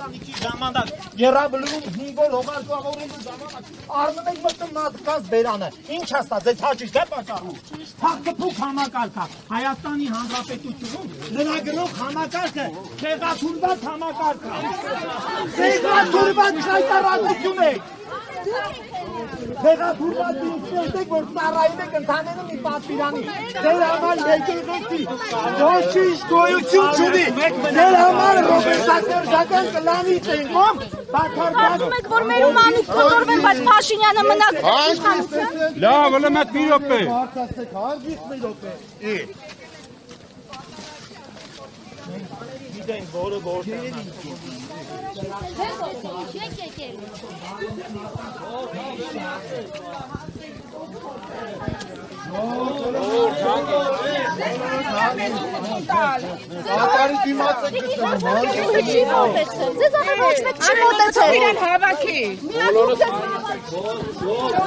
Հայաստանի ժամանակ երաբլում հինգոր հողարկավորելու ժամանակ առնում եք մտնում մարդկանց բերանը։ Ինչ հաստատ, ձեզ հաճիշտ է պատահում։ Թաքցփուկ համակարգը Հայաստանի Հանրապետությունում լրագրող համակարգը խեղաթյուրված համակարգ է։ Խեղաթյուրված հայտարարություն է։ Խեղաթյուրված ինքնեք, որ ծառայում եք ընդհանրապես մի պատվիրանի։ Ձեր համար եկեղեցի ոչինչ գոյություն չունի։ Ձեր համար ռոբերտասերժական կլանի ծնկում Ասում եք, որ մեր ումանուկ կոտորվեն, բայց Փաշինյանը մնաց իշխանության։ Լավ, ըլմատ մի րոպե։ Հարցացեք, հարգից մի րոպե։ Գիտենք, որը որտեղ Ատարի դիմացեք Ձեզ ամեն ոչ մեկ չի մոտեցել։ Իրան հավաքի։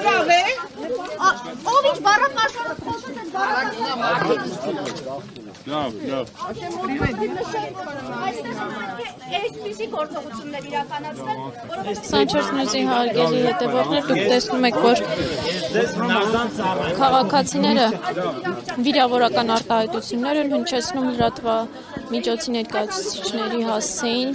Լավ է։ Ով ինչ բառապաշտոնը խոսում են Լավ, լավ։ Այստեղ այսպիսի գործողություններ իրականացնել, որովհետև 24 նույնիսկ հարգելի հետևորդներ, դուք տեսնում եք, որ քաղաքացիները վիրավորական արտահայտություններ են հնչեցնում լրատվամիջոցի ներկայացուցիչների հասցեին